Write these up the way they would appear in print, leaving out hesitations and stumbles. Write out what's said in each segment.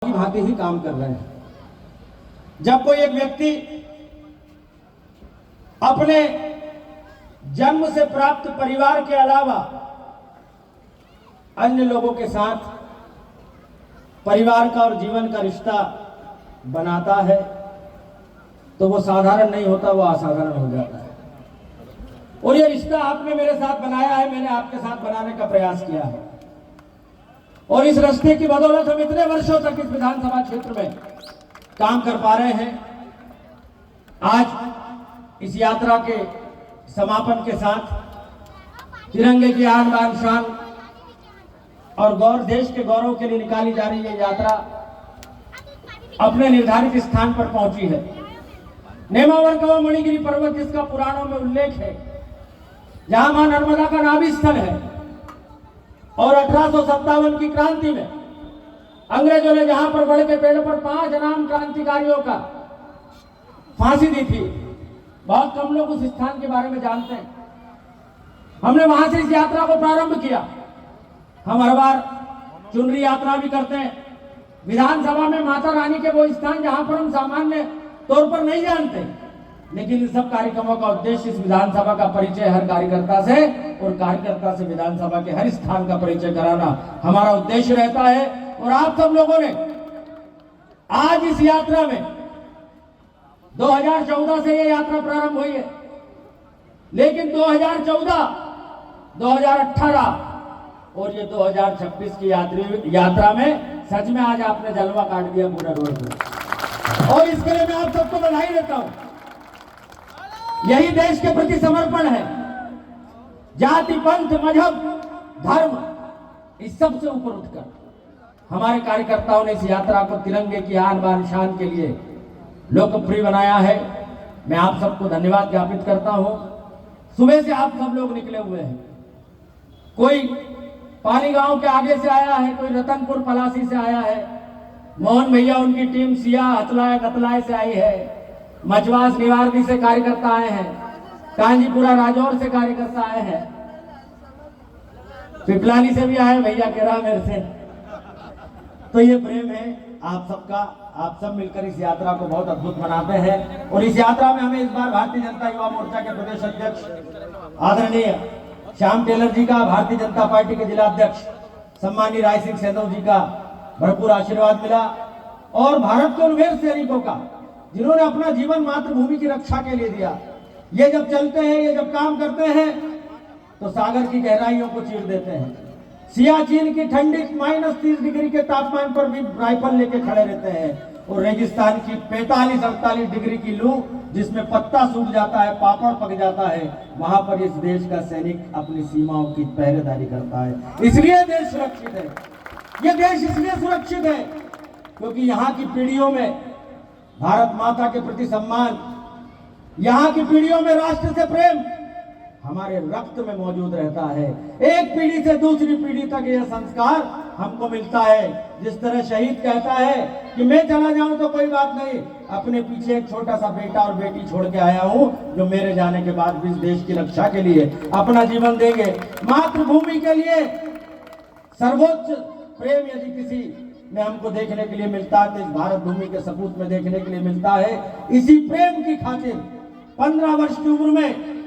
की भांति ही काम कर रहे हैं। जब कोई एक व्यक्ति अपने जन्म से प्राप्त परिवार के अलावा अन्य लोगों के साथ परिवार का और जीवन का रिश्ता बनाता है तो वो साधारण नहीं होता, वो असाधारण हो जाता है। और ये रिश्ता आपने मेरे साथ बनाया है, मैंने आपके साथ बनाने का प्रयास किया है और इस रिश्ते की बदौलत हम इतने वर्षों तक इस विधानसभा क्षेत्र में काम कर पा रहे हैं। आज इस यात्रा के समापन के साथ तिरंगे की आन बान शान और देश के गौरव के लिए निकाली जा रही ये यात्रा अपने निर्धारित स्थान पर पहुंची है। नेमावर का वो मणिगिरी पर्वत जिसका पुराणों में उल्लेख है, जहां मां नर्मदा का नाभि स्थल है और 1857 की क्रांति में अंग्रेजों ने जहां पर बड़े के पेड़ पर 5 नाम क्रांतिकारियों का फांसी दी थी, बहुत कम लोग उस स्थान के बारे में जानते हैं। हमने वहां से इस यात्रा को प्रारंभ किया। हम हर बार चुनरी यात्रा भी करते हैं। विधानसभा में माता रानी के वो स्थान जहां पर हम सामान्य तौर पर नहीं जानते, लेकिन इन सब कार्यक्रमों का उद्देश्य इस विधानसभा का परिचय हर कार्यकर्ता से और कार्यकर्ता से विधानसभा के हर स्थान का परिचय कराना हमारा उद्देश्य रहता है। और आप सब लोगों ने आज इस यात्रा में 2014 से ये यात्रा प्रारंभ हुई है, लेकिन 2014, 2018 और ये 2026 की यात्रा में सच में आज आपने जलवा काट दिया पूरा रोड पर, और इसके लिए मैं आप सबको बधाई देता हूं। यही देश के प्रति समर्पण है। जाति, पंथ, मजहब, धर्म इस सब से ऊपर उठकर हमारे कार्यकर्ताओं ने इस यात्रा को तिरंगे की आन बान शान के लिए लोकप्रिय बनाया है। मैं आप सबको धन्यवाद ज्ञापित करता हूं। सुबह से आप सब लोग निकले हुए हैं। कोई पाली गांव के आगे से आया है, कोई रतनपुर पलासी से आया है, मोहन भैया उनकी टीम सिया हतलाय कतलाय से आई है, मचवास निवारदी से कार्यकर्ता आए हैं, कांजीपुरा राजौर से कार्यकर्ता आए हैं, पिपलानी से भी आए भैया कह रहा मेरे से। तो ये प्रेम है आप सबका। आप सब मिलकर इस यात्रा को बहुत अद्भुत बनाते हैं और इस यात्रा में हमें इस बार भारतीय जनता युवा मोर्चा के प्रदेश अध्यक्ष आदरणीय श्याम टेलर जी का, भारतीय जनता पार्टी के जिला अध्यक्ष सम्मानीय राय सिंह सैदव जी का भरपूर आशीर्वाद मिला और भारत के उन वीर सैनिकों का जिन्होंने अपना जीवन मातृभूमि की रक्षा के लिए दिया। ये जब चलते हैं, ये जब काम करते हैं तो सागर की गहराइयों को चीर देते हैं। सियाचिन की ठंडी -30 डिग्री के तापमान पर भी राइफल लेके खड़े रहते हैं और रेगिस्तान की 45-48 डिग्री की लू जिसमें पत्ता सूख जाता है, पापड़ पक जाता है, वहां पर इस देश का सैनिक अपनी सीमाओं की पहरेदारी करता है। इसलिए देश सुरक्षित है। यह देश इसलिए सुरक्षित है क्योंकि यहाँ की पीढ़ियों में भारत माता के प्रति सम्मान, यहाँ की पीढ़ियों में राष्ट्र से प्रेम हमारे रक्त में मौजूद रहता है। एक पीढ़ी से दूसरी पीढ़ी तक यह संस्कार हमको मिलता है। जिस तरह शहीद कहता है कि मैं चला जाऊं तो कोई बात नहीं, अपने पीछे एक छोटा सा बेटा और बेटी छोड़ के आया हूं जो मेरे जाने के बाद भी इस देश की रक्षा के लिए अपना जीवन देंगे। मातृभूमि के लिए सर्वोच्च प्रेम यदि किसी में हमको देखने के लिए मिलता है तो इस भारत भूमि के सपूत में देखने के लिए मिलता है। इसी प्रेम की खातिर 15 वर्ष की उम्र में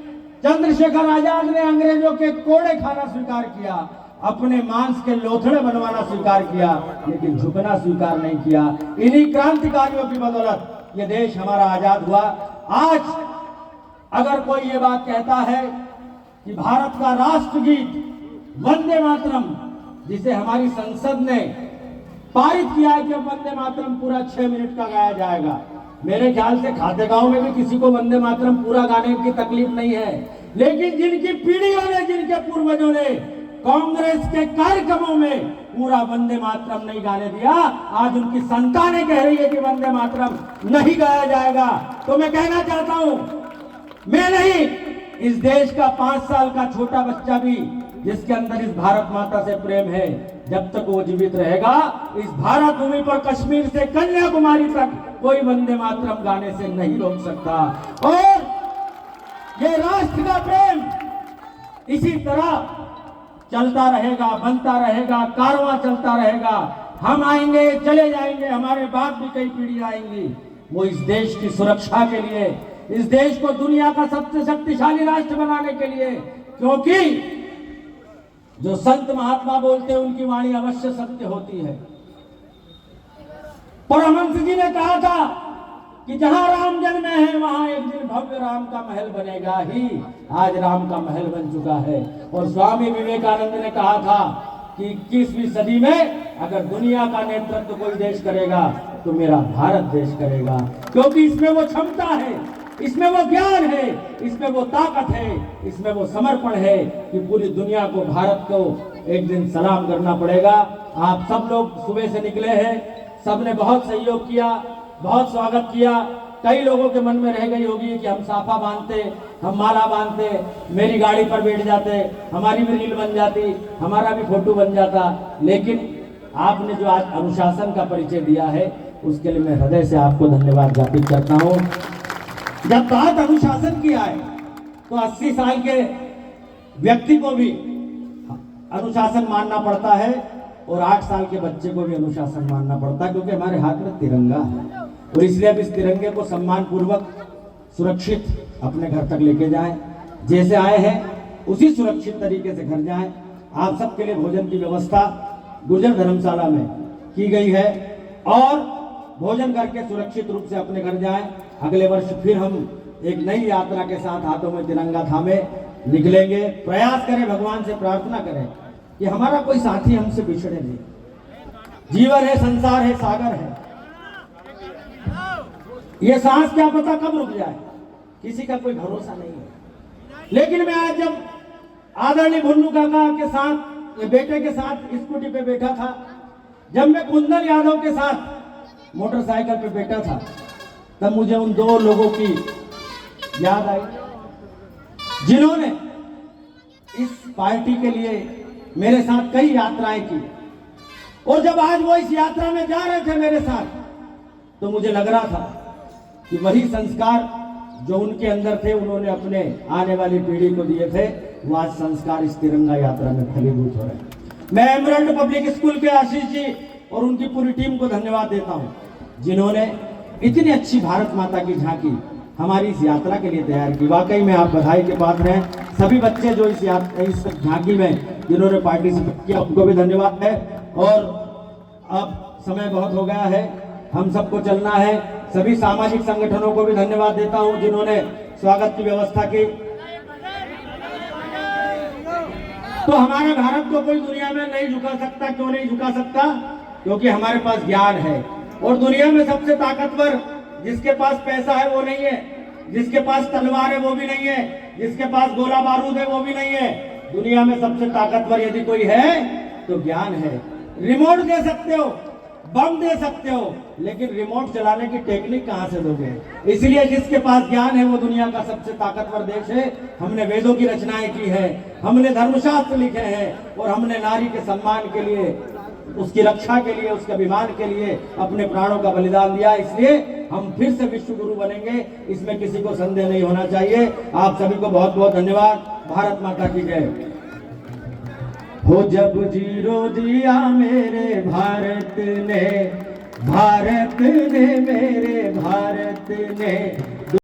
चंद्रशेखर आजाद ने अंग्रेजों के कोड़े खाना स्वीकार किया, अपने मांस के लोथड़े बनवाना स्वीकार किया, लेकिन झुकना स्वीकार नहीं किया। इन्हीं क्रांतिकारियों की बदौलत ये देश हमारा आजाद हुआ। आज अगर कोई ये बात कहता है कि भारत का राष्ट्रगीत वंदे मातरम, जिसे हमारी संसद ने पारित किया है कि वंदे मातरम पूरा 6 मिनट का गाया जाएगा, मेरे ख्याल से खातेगांव में भी किसी को वंदे मातरम पूरा गाने की तकलीफ नहीं है। लेकिन जिनकी पीढ़ियों ने, जिनके पूर्वजों ने कांग्रेस के कार्यक्रमों में पूरा वंदे मातरम नहीं गाने दिया, आज उनकी संतानें कह रही है कि वंदे मातरम नहीं गाया जाएगा। तो मैं कहना चाहता हूं, मैं नहीं, इस देश का 5 साल का छोटा बच्चा भी जिसके अंदर इस भारत माता से प्रेम है, जब तक वो जीवित रहेगा इस भारत भूमि पर कश्मीर से कन्याकुमारी तक कोई वंदे मातरम गाने से नहीं रोक सकता। और ये राष्ट्र का प्रेम इसी तरह चलता रहेगा, बनता रहेगा, कारवां चलता रहेगा। हम आएंगे, चले जाएंगे, हमारे बाद भी कई पीढ़ियां आएंगी, वो इस देश की सुरक्षा के लिए, इस देश को दुनिया का सबसे शक्तिशाली राष्ट्र बनाने के लिए, क्योंकि जो संत महात्मा बोलते हैं उनकी वाणी अवश्य सत्य होती है। परमहंस जी ने कहा था कि जहां राम जन्मे हैं वहां एक दिन भव्य राम का महल बनेगा ही। आज राम का महल बन चुका है। और स्वामी विवेकानंद ने कहा था कि 21वीं सदी में अगर दुनिया का नेतृत्व कोई देश करेगा तो मेरा भारत देश करेगा, क्योंकि इसमें वो क्षमता है, इसमें वो ज्ञान है, इसमें वो ताकत है, इसमें वो समर्पण है कि पूरी दुनिया को, भारत को एक दिन सलाम करना पड़ेगा। आप सब लोग सुबह से निकले हैं, सबने बहुत सहयोग किया, बहुत स्वागत किया। कई लोगों के मन में रह गई होगी कि हम साफा बांधते, हम माला बांधते, मेरी गाड़ी पर बैठ जाते, हमारी भी रील बन जाती, हमारा भी फोटो बन जाता। लेकिन आपने जो आज अनुशासन का परिचय दिया है उसके लिए मैं हृदय से आपको धन्यवाद ज्ञापित करता हूँ। जब बात अनुशासन की आए तो 80 साल के व्यक्ति को भी अनुशासन मानना पड़ता है और 8 साल के बच्चे को भी अनुशासन मानना पड़ता है, क्योंकि हमारे हाथ में तिरंगा है। और इसलिए अब इस तिरंगे को सम्मान पूर्वक सुरक्षित अपने घर तक लेके जाएं, जैसे आए हैं उसी सुरक्षित तरीके से घर जाएं। आप सबके लिए भोजन की व्यवस्था गुर्जर धर्मशाला में की गई है और भोजन करके सुरक्षित रूप से अपने घर जाएं। अगले वर्ष फिर हम एक नई यात्रा के साथ हाथों में तिरंगा थामे निकलेंगे। प्रयास करें, भगवान से प्रार्थना करें कि हमारा कोई साथी हमसे बिछड़े नहीं। जीवन है, संसार है, सागर है, ये सांस क्या पता कब रुक जाए, किसी का कोई भरोसा नहीं है। लेकिन मैं आज जब आदरणीय भुन्नू काका के साथ, बेटे के साथ स्कूटी पे बैठा था, जब मैं कुंदन यादव के साथ मोटरसाइकिल पे बैठा था, तब मुझे उन 2 लोगों की याद आई जिन्होंने इस पार्टी के लिए मेरे साथ कई यात्राएं की। और जब आज वो इस यात्रा में जा रहे थे मेरे साथ, तो मुझे लग रहा था कि वही संस्कार जो उनके अंदर थे, उन्होंने अपने आने वाली पीढ़ी को दिए थे, वो आज संस्कार इस तिरंगा यात्रा में फलीभूत हो रहे हैं। मैं एमरल्ड पब्लिक स्कूल के आशीष जी और उनकी पूरी टीम को धन्यवाद देता हूँ, जिन्होंने इतनी अच्छी भारत माता की झांकी हमारी इस यात्रा के लिए तैयार की। वाकई में आप बधाई के पात्र हैं। सभी बच्चे जो इस झांकी में जिन्होंने पार्टिसिपेट किया उनको भी धन्यवाद है। और अब समय बहुत हो गया है, हम सबको चलना है। सभी सामाजिक संगठनों को भी धन्यवाद देता हूं जिन्होंने स्वागत की व्यवस्था की। तो हमारे भारत को कोई दुनिया में नहीं झुका सकता। क्यों नहीं झुका सकता? क्योंकि हमारे पास ज्ञान है। और दुनिया में सबसे ताकतवर जिसके पास पैसा है वो नहीं है, जिसके पास तलवार है वो भी नहीं है, जिसके पास गोला बारूद है वो भी नहीं है। दुनिया में सबसे ताकतवर यदि कोई है तो ज्ञान है। रिमोट दे सकते हो, बम दे सकते हो, लेकिन रिमोट चलाने की टेक्निक कहां से दोगे? इसलिए जिसके पास ज्ञान है वो दुनिया का सबसे ताकतवर देश है। हमने वेदों की रचनाएं की है, हमने धर्मशास्त्र लिखे हैं और हमने नारी के सम्मान के लिए, उसकी रक्षा के लिए, उसके अभिमान के लिए अपने प्राणों का बलिदान दिया। इसलिए हम फिर से विश्व गुरु बनेंगे, इसमें किसी को संदेह नहीं होना चाहिए। आप सभी को बहुत बहुत धन्यवाद। भारत माता की जय हो। जब जीरो दिया मेरे भारत ने, भारत ने, मेरे भारत ने